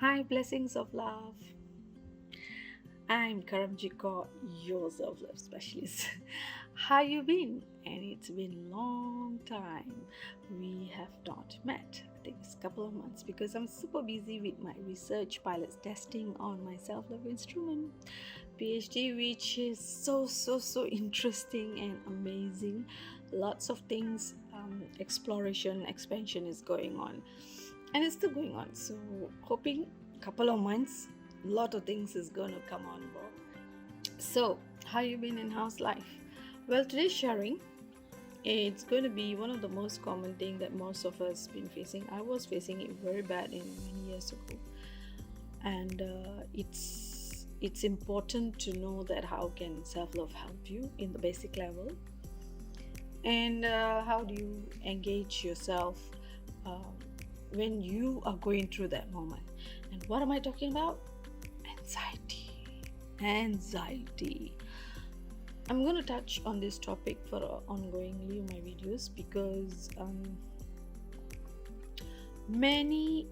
Hi, blessings of love. I'm Karamjit Kaur, your self-love specialist. How you been? And it's been long time. We have not met. I think it's a couple of months because I'm super busy with my research pilots testing on my self-love instrument PhD, which is so interesting and amazing. Lots of things, exploration, expansion is going on, and it's still going on. So hoping couple of months, lot of things is gonna come on board. So how you been in house life? Well, today's sharing, it's going to be one of the most common thing that most of us been facing. I was facing it very bad in many years ago, and it's important to know that how can self-love help you in the basic level, and how do you engage yourself uh, when you are going through that moment. And what am I talking about? Anxiety. I'm going to touch on this topic for ongoingly in my videos because many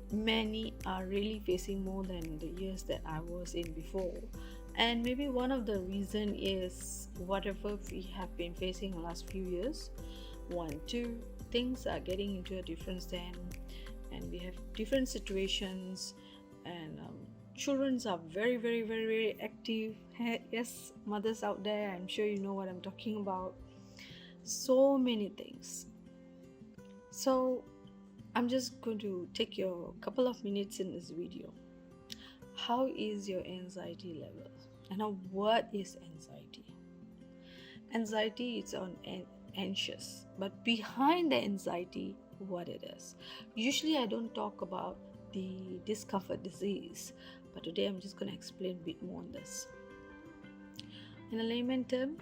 are really facing more than the years that I was in before. And maybe one of the reason is whatever we have been facing the last few years. One, two, things are getting into a different stand, and we have different situations, and childrens are very active. Yes, mothers out there, I'm sure you know what I'm talking about. So many things. So I'm just going to take your couple of minutes in this video. How is your anxiety level? And now, what is anxiety? Anxiety is anxious, but behind the anxiety, what it is. Usually, I don't talk about the discomfort disease, but today I'm just going to explain a bit more on this. In a layman term,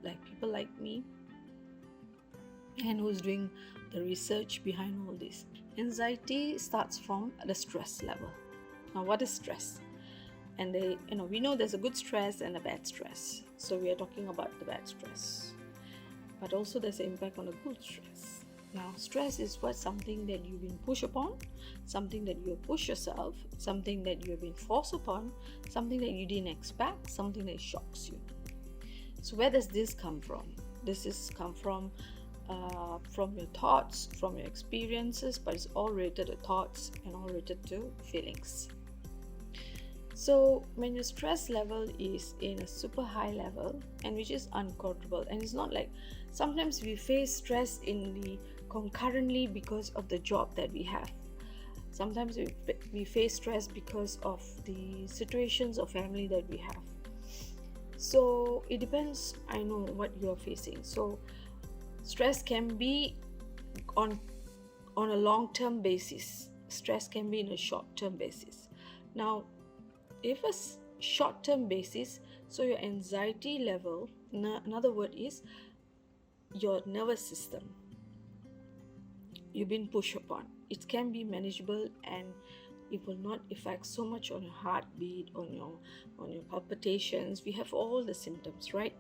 like people like me, and who's doing the research behind all this. Anxiety starts from the stress level. Now, what is stress? And we know there's a good stress and a bad stress. So we are talking about the bad stress, but also there's an impact on the good stress. Now, stress is what something that you've been pushed upon, something that you have pushed yourself, something that you have been forced upon, something that you didn't expect, something that shocks you. So where does this come from? This is come from your thoughts, from your experiences, but it's all related to thoughts and all related to feelings. So when your stress level is in a super high level and which is uncontrollable, and it's not like sometimes we face stress in the concurrently because of the job that we have. Sometimes we face stress because of the situations of family that we have. So it depends, I know what you're facing. So stress can be on a long-term basis. Stress can be in a short-term basis. Now, if a short-term basis, so your anxiety level, another word is your nervous system, you've been pushed upon. It can be manageable, and it will not affect so much on your heartbeat, on your palpitations. We have all the symptoms, right?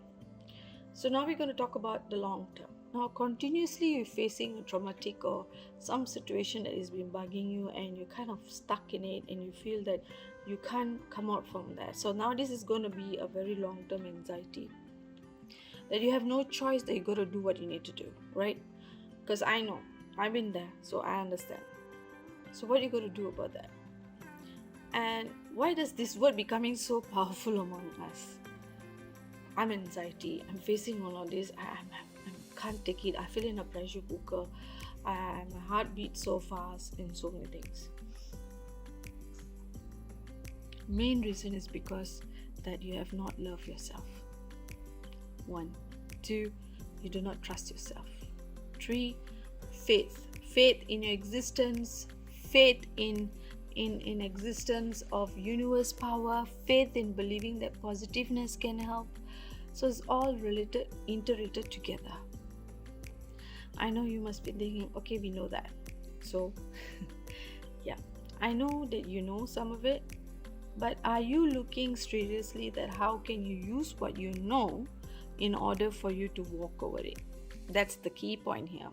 So now we're going to talk about the long term. Now, continuously you're facing a traumatic or some situation that has been bugging you, and you're kind of stuck in it, and you feel that you can't come out from that. So now this is going to be a very long term anxiety that you have no choice, that you got to do what you need to do, right? Because I know I've been there, so I understand. So what you got to do about that? And why does this word becoming so powerful among us? I'm anxiety. I'm facing all of this. I can't take it. I feel in a pressure cooker. My heart beats so fast, and so many things. Main reason is because that you have not loved yourself. 1, 2, you do not trust yourself. 3, faith in your existence, faith in existence of universe power, faith in believing that positiveness can help. So it's all related, interrelated together. I know you must be thinking, okay, we know that. So yeah, I know that you know some of it, but are you looking seriously that how can you use what you know in order for you to walk over it? That's the key point here.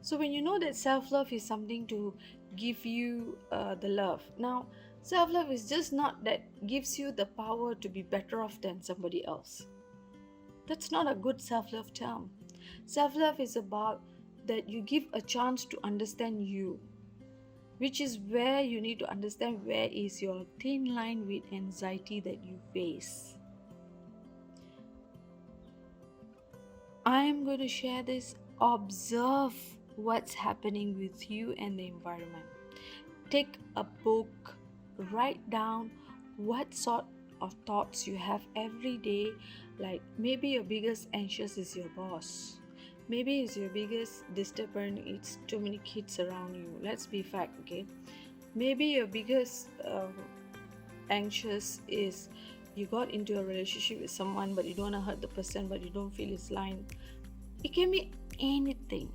So when you know that self-love is something to give you the love. Now, self-love is just not that gives you the power to be better off than somebody else. That's not a good self-love term. Self-love is about that you give a chance to understand you, which is where you need to understand where is your thin line with anxiety that you face. I am going to share this. Observe what's happening with you and the environment. Take a book, write down what sort of thoughts you have every day. Like maybe your biggest anxious is your boss. Maybe it's your biggest disturbance, it's too many kids around you. Let's be fact, okay? Maybe your biggest anxious is you got into a relationship with someone but you don't want to hurt the person but you don't feel his line. It can be anything.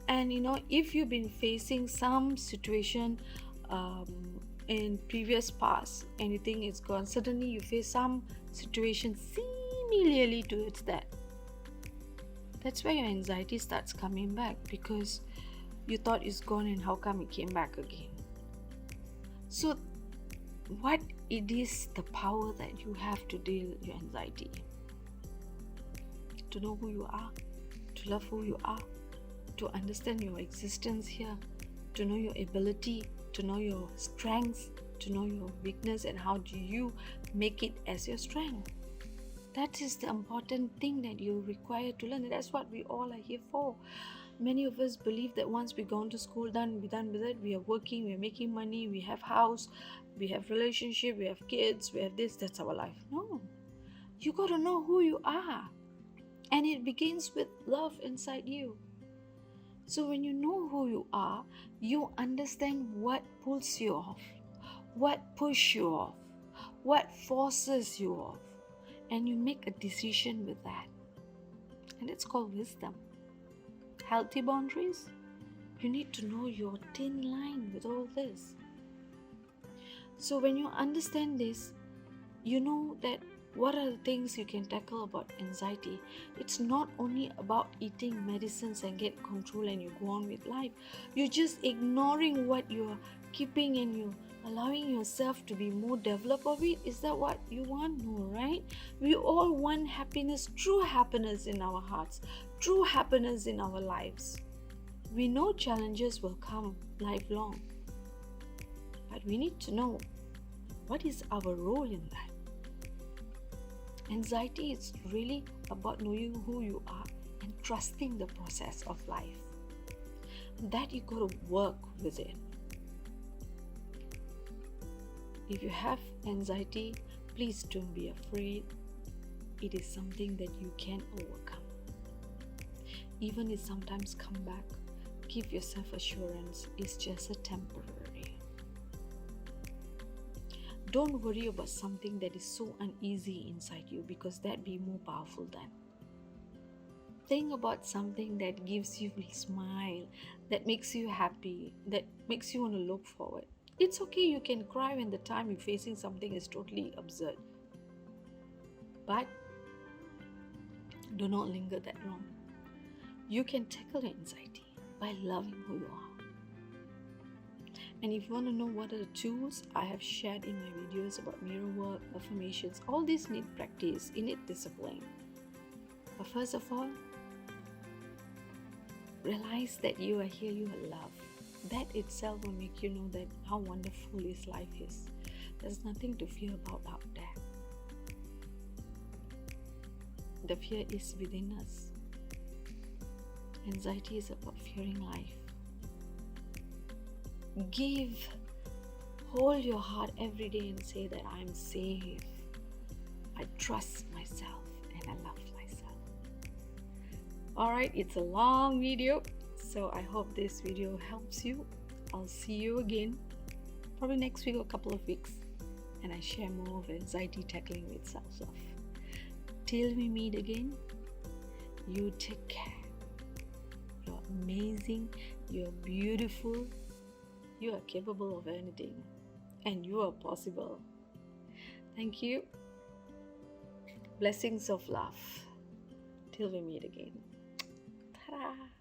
And if you've been facing some situation in previous past, anything is gone, suddenly you face some situation similarly towards that's where your anxiety starts coming back, because you thought it's gone and how come it came back again. So what it is, the power that you have to deal with your anxiety, to know who you are, to love who you are, to understand your existence here, to know your ability, to know your strengths, to know your weakness, and how do you make it as your strength. That is the important thing that you require to learn. That's what we all are here for. Many of us believe that once we gone to school, done with it, we are working, we are making money, we have house, we have relationship, we have kids, we have this, that's our life. No, you got to know who you are, and it begins with love inside you. So when you know who you are, you understand what pulls you off, what pushes you off, what forces you off, and you make a decision with that. And it's called wisdom. Healthy boundaries. You need to know your thin line with all this. So when you understand this, you know that what are the things you can tackle about anxiety. It's not only about eating medicines and get control and you go on with life. You're just ignoring what you're keeping and you allowing yourself to be more developed of it. Is that what you want? No, right? We all want happiness, true happiness in our hearts, true happiness in our lives. We know challenges will come lifelong, but we need to know what is our role in that. Anxiety is really about knowing who you are and trusting the process of life. That you got to work with it. If you have anxiety, please don't be afraid. It is something that you can overcome. Even if sometimes come back, give yourself assurance it's just a temporary. Don't worry about something that is so uneasy inside you, because that be more powerful than. Think about something that gives you a smile, that makes you happy, that makes you want to look forward. It's okay, you can cry when the time you're facing something is totally absurd. But do not linger that long. You can tackle your anxiety by loving who you are. And if you want to know what are the tools I have shared in my videos about mirror work, affirmations, all these need practice, you need discipline. But first of all, realize that you are here, you are loved. That itself will make you know that how wonderful this life is. There's nothing to fear about out there. The fear is within us. Anxiety is about fearing life. Hold your heart every day and say that I'm safe. I trust myself and I love myself. Alright, it's a long video, so I hope this video helps you. I'll see you again, probably next week or a couple of weeks, and I share more of anxiety tackling with self-love. Till we meet again, you take care. You're amazing, you're beautiful, you are capable of anything, and you are possible. Thank you. Blessings of love. Till we meet again. Ta-da!